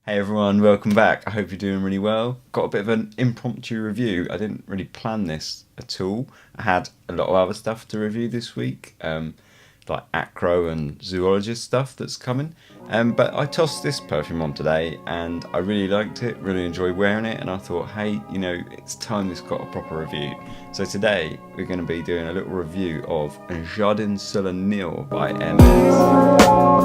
Hey everyone, welcome back. I hope you're doing really well. Got a bit of an impromptu review. I didn't really plan this at all. I had a lot of other stuff to review this week, like acro and zoologist stuff that's coming. But I tossed this perfume on today and I really liked it, really enjoyed wearing it, and I thought, hey, it's time this got a proper review. So today we're going to be doing a little review of Jardin Sur Le Nil by Hermès.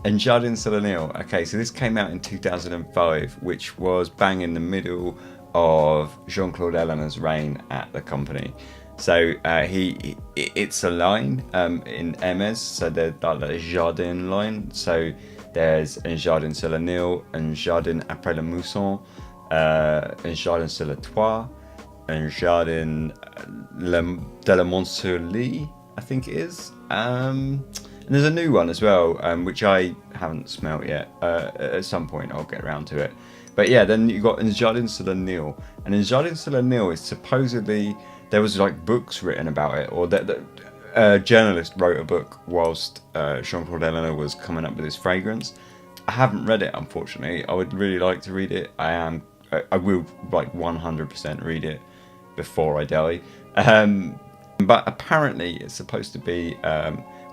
And Jardin Sur Le Nil. Okay, so this came out in 2005, which was bang in the middle of Jean-Claude Ellen's reign at the company. So it's a line in Hermès, so they're like the Jardin line. So there's un Jardin Sur Le Nil, un Jardin après la mousson, un Jardin sur le toit, un Jardin de la Montsouris, I think it is. And there's a new one as well, which I haven't smelt yet. At some point I'll get around to it. But yeah, then you got Jardin Sur Le Nil. And Jardin Sur Le Nil is supposedly, there was like books written about it, or that a journalist wrote a book whilst Jean-Claude Ellen was coming up with this fragrance. I haven't read it, unfortunately. I would really like to read it. I will like 100% read it before I die. But apparently it's supposed to be,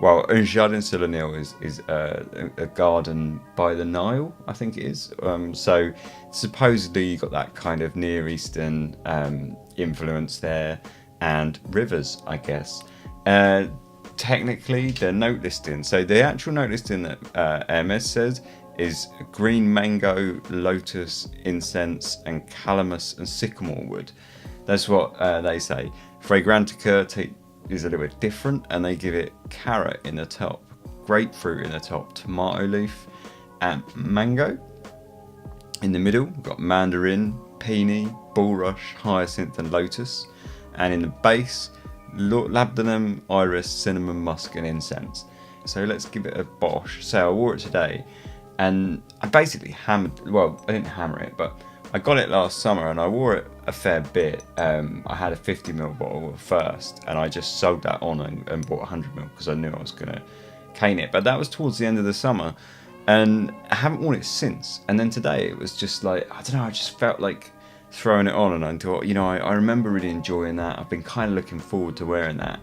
well, Un Jardin Sur Le Nil is a garden by the Nile, I think it is. So supposedly you got that kind of Near Eastern influence there, and rivers, I guess. Technically, the note listing. So the actual note listing that Hermès says is green mango, lotus, incense, and calamus and sycamore wood. That's what they say. Fragrantica is a little bit different, and they give it carrot in the top, grapefruit in the top, tomato leaf, and mango. In the middle, we've got mandarin, peony, bulrush, hyacinth, and lotus. And in the base, labdanum, iris, cinnamon, musk, and incense. So let's give it a bosh. So I wore it today, and I basically hammered. Well, I didn't hammer it, but I got it last summer and I wore it a fair bit. I had a 50ml bottle first, and I just sold that on and bought 100ml because I knew I was going to cane it. But that was towards the end of the summer, and I haven't worn it since. And then today it was just like, I don't know, I just felt like throwing it on, and I thought, I remember really enjoying that. I've been kind of looking forward to wearing that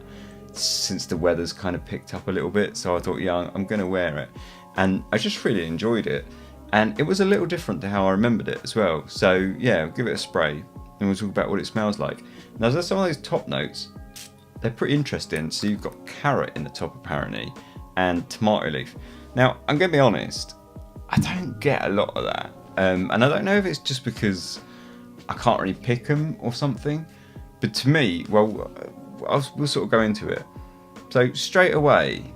since the weather's kind of picked up a little bit. So I thought, yeah, I'm going to wear it. And I just really enjoyed it. And it was a little different to how I remembered it as well. So yeah, I'll give it a spray and we'll talk about what it smells like. Now there's some of those top notes. They're pretty interesting. So you've got carrot in the top apparently, and tomato leaf. Now I'm going to be honest, I don't get a lot of that. And I don't know if it's just because I can't really pick them or something. But to me, well, we'll sort of go into it. So straight away,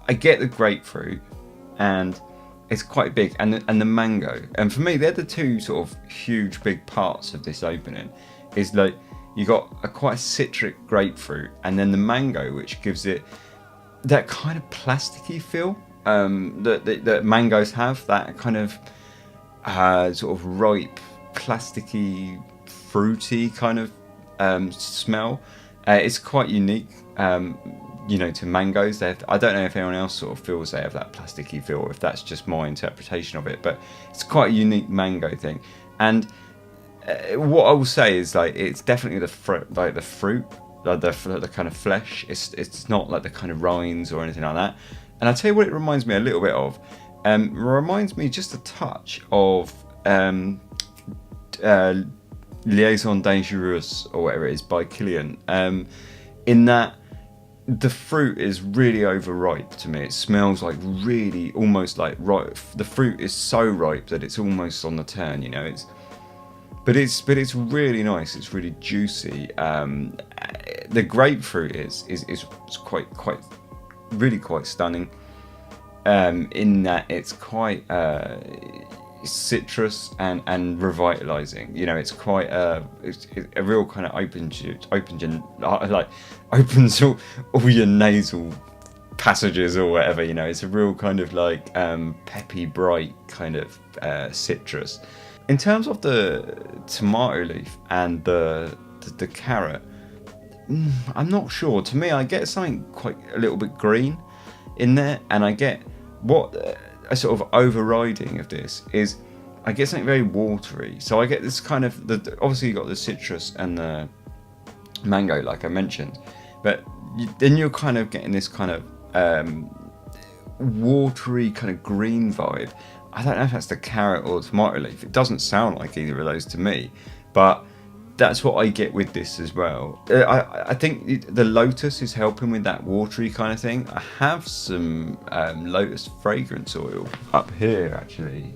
I get the grapefruit, and it's quite big, and the mango. And for me, they're the two sort of huge big parts of this opening. Is like you got a quite citric grapefruit, and then the mango, which gives it that kind of plasticky feel that mangoes have. That kind of sort of ripe, plasticky, fruity kind of smell. It's quite unique. To mangoes. I don't know if anyone else sort of feels they have that plasticky feel, or if that's just my interpretation of it, but it's quite a unique mango thing. And what I will say is, like, it's definitely the fruit, the kind of flesh. It's not like the kind of rinds or anything like that. And I'll tell you what it reminds me a little bit of. It reminds me just a touch of Liaison Dangereuse, or whatever it is, by Killian. In that the fruit is really overripe to me. It smells like really almost like ripe. The fruit is so ripe that it's almost on the turn, But it's really nice. It's really juicy. The grapefruit is quite really quite stunning. In that it's quite citrus and revitalizing. It's quite it's a real kind of opens all your nasal passages or whatever. It's a real kind of like peppy, bright kind of citrus. In terms of the tomato leaf and the carrot, I'm not sure. To me, I get something quite a little bit green in there, and I get what a sort of overriding of this is. I get something very watery. So I get this kind of obviously you got the citrus and the mango, like I mentioned, but then you're kind of getting this kind of watery kind of green vibe. I don't know if that's the carrot or the tomato leaf. It doesn't sound like either of those to me, but that's what I get with this as well. I think the lotus is helping with that watery kind of thing. I have some lotus fragrance oil up here actually.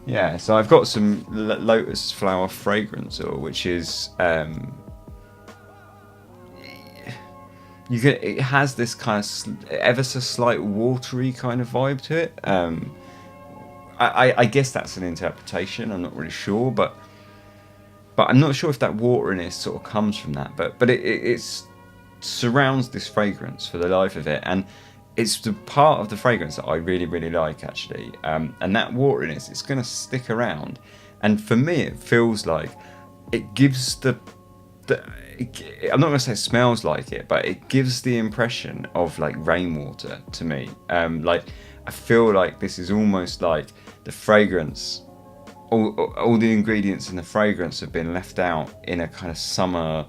Yeah, so I've got some lotus flower fragrance oil, which is it has this kind of ever so slight watery kind of vibe to it. I guess that's an interpretation. I'm not really sure, but I'm not sure if that wateriness sort of comes from that. But it surrounds this fragrance for the life of it, and it's the part of the fragrance that I really, really like, actually. And that wateriness, it's going to stick around. And for me, it feels like it gives I'm not going to say it smells like it, but it gives the impression of like rainwater to me. Like I feel like this is almost like the fragrance, all the ingredients in the fragrance have been left out in a kind of summer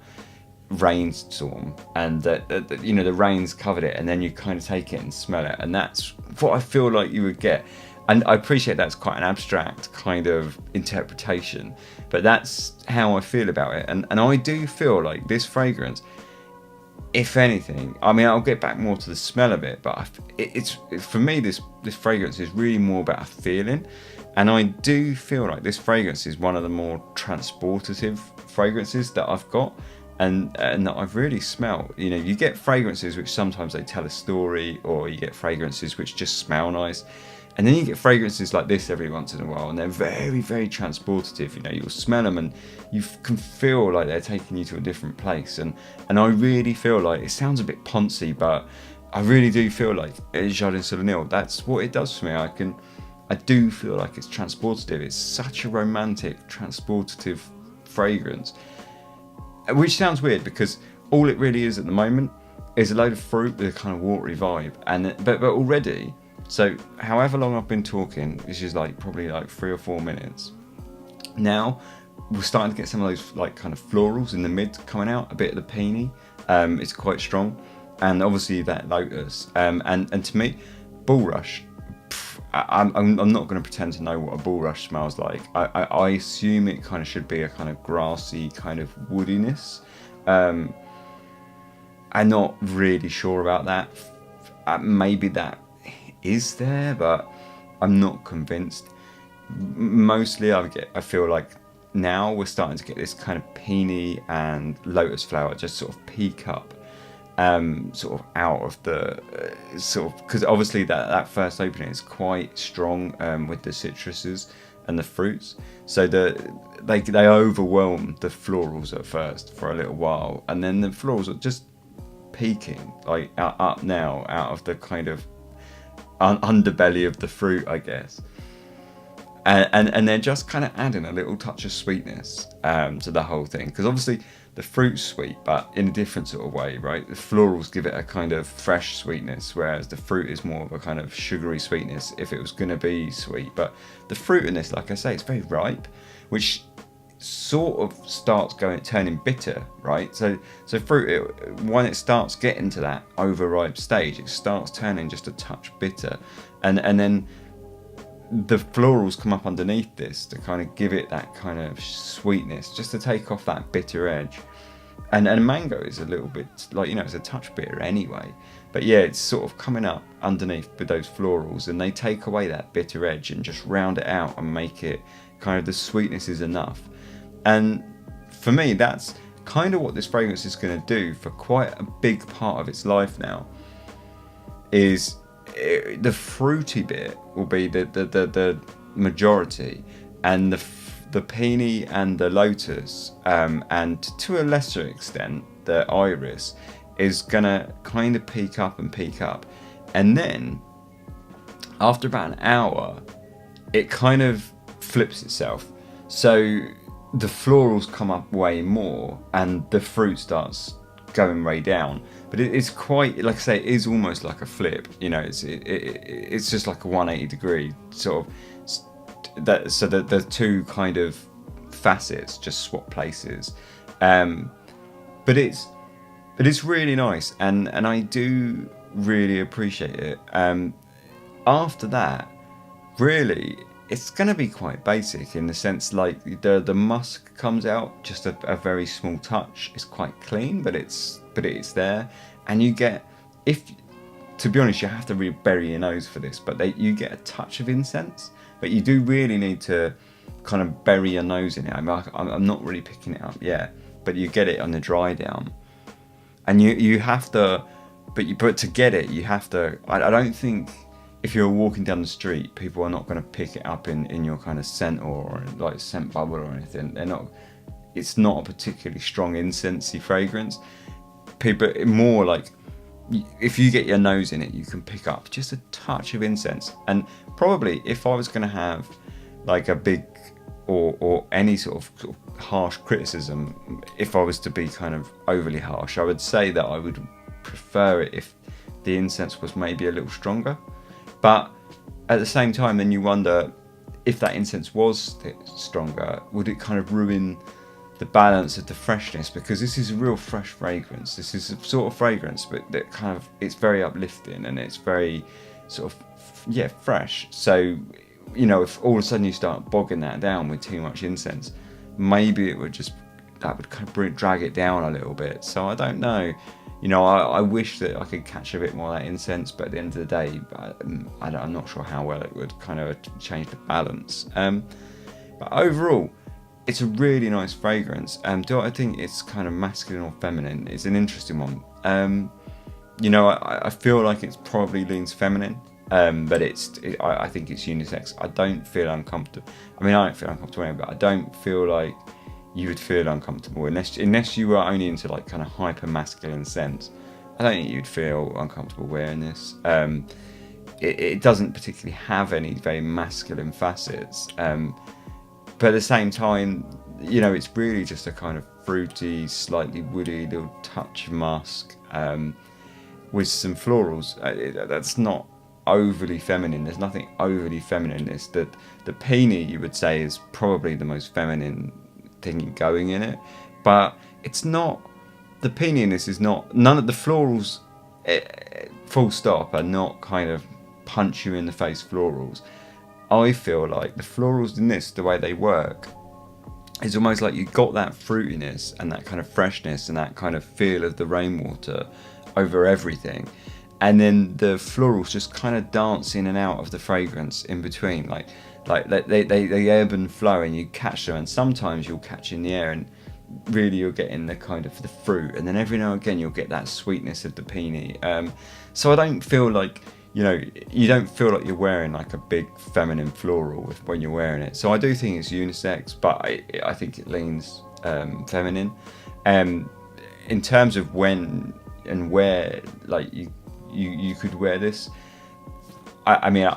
rainstorm, and the rain's covered it, and then you kind of take it and smell it, and that's what I feel like you would get. And I appreciate that's quite an abstract kind of interpretation, but that's how I feel about it. And I do feel like this fragrance, if anything, I mean, I'll get back more to the smell of it, but it's for me, this fragrance is really more about a feeling. And I do feel like this fragrance is one of the more transportative fragrances that I've got, and that I've really smelled. You know, you get fragrances which sometimes they tell a story, or you get fragrances which just smell nice, and then you get fragrances like this every once in a while, and they're very, very transportative. You know, you'll smell them and you can feel like they're taking you to a different place, and I really feel like, it sounds a bit poncy, but I really do feel like Jardin Sur Le Nil, that's what it does for me. I do feel like it's transportative. It's such a romantic, transportative fragrance. Which sounds weird, because all it really is at the moment is a load of fruit with a kind of watery vibe, but already, so however long I've been talking, which is like probably like 3 or 4 minutes, now we're starting to get some of those like kind of florals in the mid coming out, a bit of the peony. It's quite strong, and obviously that lotus, and to me, bulrush. I'm not going to pretend to know what a bulrush smells like. I assume it kind of should be a kind of grassy kind of woodiness. I'm not really sure about that. Maybe that is there, but I'm not convinced. Mostly I feel like now we're starting to get this kind of peony and lotus flower just sort of peak up. Sort of out of the sort of, because obviously that first opening is quite strong with the citruses and the fruits, so they overwhelm the florals at first for a little while, and then the florals are just peaking like up now out of the kind of underbelly of the fruit, I guess. And they're just kind of adding a little touch of sweetness to the whole thing, because obviously the fruit's sweet, but in a different sort of way, right? The florals give it a kind of fresh sweetness, whereas the fruit is more of a kind of sugary sweetness if it was going to be sweet. But the fruit in this, like I say, it's very ripe, which sort of starts turning bitter, right? So fruit, when it starts getting to that overripe stage, it starts turning just a touch bitter, and then the florals come up underneath this to kind of give it that kind of sweetness, just to take off that bitter edge. And mango is a little bit like, it's a touch bitter anyway, but yeah, it's sort of coming up underneath with those florals, and they take away that bitter edge and just round it out and make it kind of, the sweetness is enough. And for me, that's kind of what this fragrance is going to do for quite a big part of its life now. Is the fruity bit will be the majority, and the peony and the lotus, and to a lesser extent the iris, is gonna kind of peak up, and then after about an hour, it kind of flips itself. So the florals come up way more and the fruit starts going way down. But it's quite, like I say, it is almost like a flip. You know, it's just like a 180 degree sort of. So that the two kind of facets just swap places. But it's really nice, and I do really appreciate it. After that, really, it's going to be quite basic in the sense like the musk comes out just a very small touch. It's quite clean, but it's there, and you get, if to be honest, you have to really bury your nose for this, but you get a touch of incense, but you do really need to kind of bury your nose in it. I'm not really picking it up yet, but you get it on the dry down, and you have to, but to get it, you have to. I don't think if you're walking down the street, people are not going to pick it up in your kind of scent or like scent bubble or anything. They're not. It's not a particularly strong incensey fragrance. People more like, if you get your nose in it, you can pick up just a touch of incense. And probably if I was going to have like a big or any sort of harsh criticism, if I was to be kind of overly harsh, I would say that I would prefer it if the incense was maybe a little stronger. But at the same time, then you wonder, if that incense was stronger, would it kind of ruin the balance of the freshness? Because this is a real fresh fragrance. This is a sort of fragrance, but that kind of, it's very uplifting and it's very sort of fresh. So, you know, if all of a sudden you start bogging that down with too much incense, maybe that would kind of drag it down a little bit. So I don't know. You know, I wish that I could catch a bit more of that incense, but at the end of the day, I'm not sure how well it would kind of change the balance. But overall, it's a really nice fragrance. Do I think it's kind of masculine or feminine? It's an interesting one. You know, I feel like it's probably leans feminine, but I think it's unisex. I don't feel uncomfortable. I mean, I don't feel uncomfortable anyway, but I don't feel like you would feel uncomfortable unless you were only into like kind of hyper masculine scents. I don't think you'd feel uncomfortable wearing this. It doesn't particularly have any very masculine facets, but at the same time, you know, it's really just a kind of fruity, slightly woody little touch of musk with some florals. That's not overly feminine. There's nothing overly feminine. It's that the peony, you would say, is probably the most feminine thing going in it, but it's not. The peony in this is not, none of the florals, full stop, are not kind of punch you in the face florals. I feel like the florals in this, the way they work, is almost like you've got that fruitiness and that kind of freshness and that kind of feel of the rainwater over everything, and then the florals just kind of dance in and out of the fragrance in between, like they ebb and flow, and you catch them, and sometimes you'll catch in the air, and really you're getting the kind of the fruit, and then every now and again you'll get that sweetness of the peony. So I don't feel like, you know, you don't feel like you're wearing like a big feminine floral when you're wearing it. So I do think it's unisex, but I think it leans feminine. In terms of when and where, like you could wear this, I mean,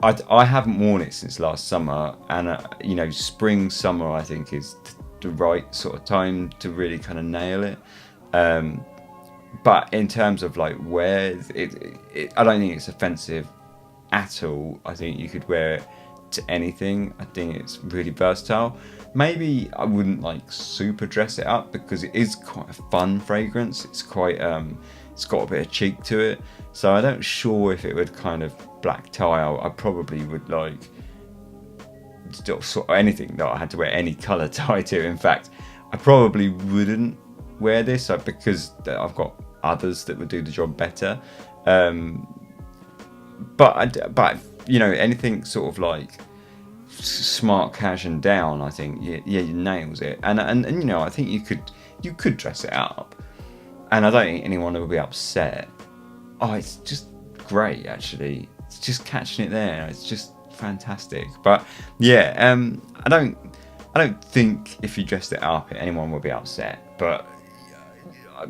I haven't worn it since last summer, and you know, spring, summer, I think is the right sort of time to really kind of nail it. But in terms of like wear, I don't think it's offensive at all. I think you could wear it to anything. I think it's really versatile. Maybe I wouldn't like super dress it up, because it is quite a fun fragrance. It's quite it's got a bit of cheek to it. So I'm not sure if it would kind of black tie. I probably would like sort of anything that I had to wear any colour tie to. In fact, I probably wouldn't wear this because I've got others that would do the job better. But you know, anything sort of like smart cash and down, I think you nails it. And you know, I think you could dress it up, and I don't think anyone would be upset. Oh, it's just great, actually. It's just catching it there. It's just fantastic. But yeah, I don't think if you dressed it up, anyone would be upset. But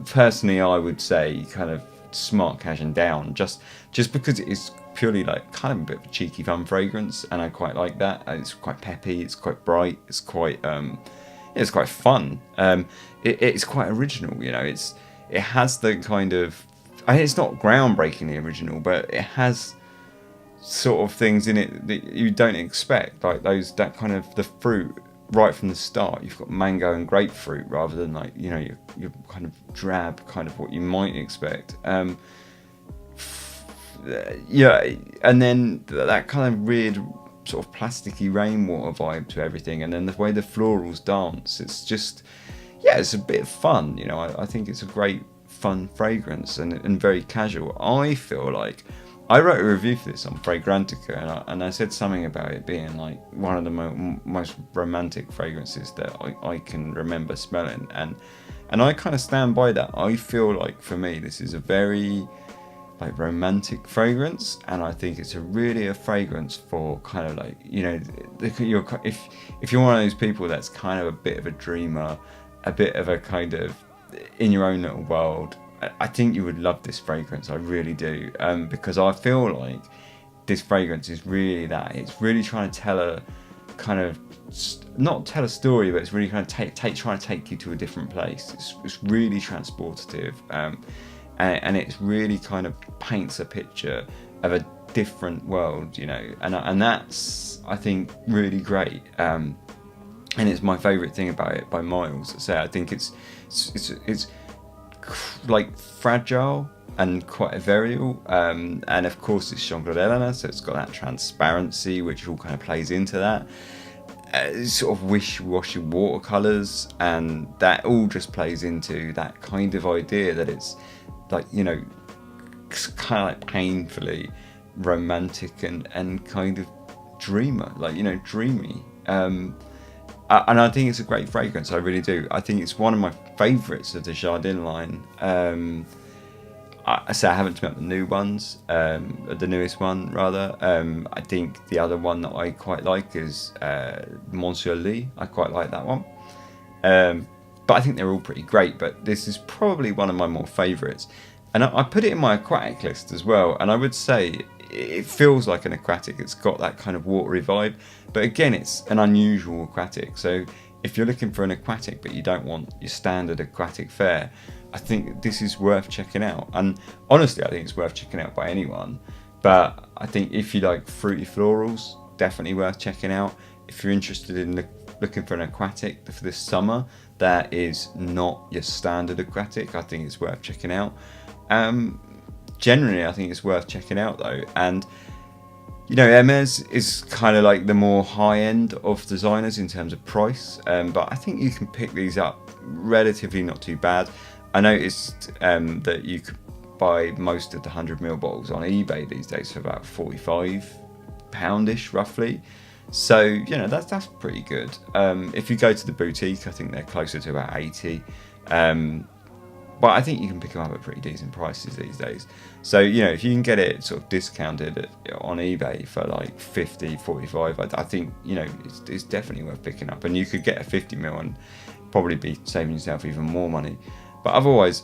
personally, I would say kind of smart cash and down, just because it is purely like kind of a bit of a cheeky fun fragrance, and I quite like that. It's quite peppy, it's quite bright, it's quite fun. It's quite original, you know. It has the kind of, I mean, it's not groundbreakingly original, but it has sort of things in it that you don't expect, like that kind of the fruit right from the start. You've got mango and grapefruit rather than like, you know, your kind of drab kind of what you might expect. Yeah, and then that kind of weird sort of plasticky rainwater vibe to everything, and then the way the florals dance, it's just, yeah, it's a bit of fun, you know. I think it's a great fun fragrance and very casual. I feel like I wrote a review for this on Fragrantica, and I said something about it being like one of the most romantic fragrances that I can remember smelling, and I kind of stand by that. I feel like for me this is a very like romantic fragrance, and I think it's really a fragrance for kind of like, you know, if you're one of those people that's kind of a bit of a dreamer, a bit of a kind of in your own little world, I think you would love this fragrance. I really do, because I feel like this fragrance is really that. It's really trying to tell a kind of, not tell a story, but it's really kind of trying to take you to a different place. It's really transportative, and it's really kind of paints a picture of a different world, you know, and that's, I think, really great. And it's my favourite thing about it by miles. So I think it's like fragile and quite ethereal, and of course it's Jean Claude Ellena, so it's got that transparency which all kind of plays into that. Sort of wishy-washy watercolours, and that all just plays into that kind of idea that it's like, you know, kind of like painfully romantic and kind of dreamer, like, you know, dreamy. And I think it's a great fragrance. I really do. I think it's one of my favourites of the Jardin line. I haven't smelled the new ones, the newest one rather. I think the other one that I quite like is Monsieur Lee. I quite like that one. But I think they're all pretty great. But this is probably one of my more favourites. And I put it in my aquatic list as well. And I would say it feels like an aquatic. It's got that kind of watery vibe. But again, it's an unusual aquatic. So if you're looking for an aquatic but you don't want your standard aquatic fare, I think this is worth checking out. And honestly, I think it's worth checking out by anyone. But I think if you like fruity florals, definitely worth checking out. If you're interested in looking for an aquatic for this summer that is not your standard aquatic, I think it's worth checking out. Generally, I think it's worth checking out though. And you know, Hermès is kind of like the more high end of designers in terms of price, but I think you can pick these up relatively not too bad. I noticed that you could buy most of the 100ml bottles on eBay these days for about £45-ish roughly. So, you know, that's pretty good. If you go to the boutique, I think they're closer to about 80. But I think you can pick them up at pretty decent prices these days. So, you know, if you can get it sort of discounted on eBay for like 50, 45, I think, you know, it's definitely worth picking up. And you could get a 50ml and probably be saving yourself even more money. But otherwise,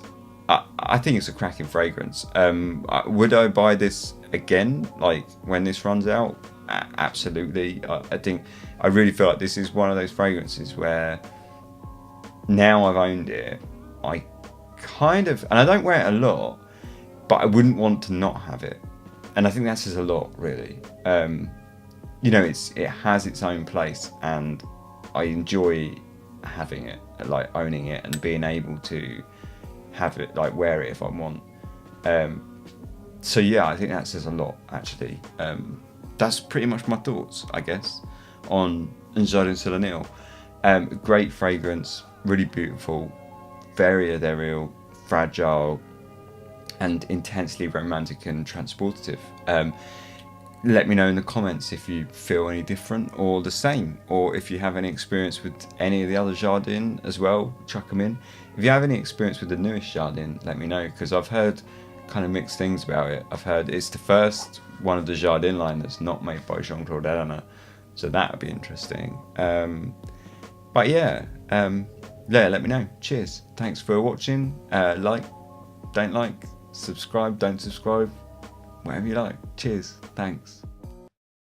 I think it's a cracking fragrance. Would I buy this again, like when this runs out? Absolutely. I really feel like this is one of those fragrances where now I've owned it, I kind of, and I don't wear it a lot, but I wouldn't want to not have it. And I think that says a lot, really. You know, it has its own place, and I enjoy having it, like owning it and being able to have it, like wear it if I want. So yeah, I think that says a lot, actually. That's pretty much my thoughts, I guess, on Jardin Sur Le Nil. Great fragrance, really beautiful, very ethereal, fragile, and intensely romantic and transportative. Let me know in the comments if you feel any different or the same, or if you have any experience with any of the other Jardin as well, chuck them in. If you have any experience with the newest Jardin, let me know, because I've heard kind of mixed things about it. I've heard it's the first one of the Jardin line that's not made by Jean Claude Ellena, so that would be interesting. But yeah, let me know. Cheers. Thanks for watching. Like, don't like, subscribe, don't subscribe, whatever you like. Cheers. Thanks.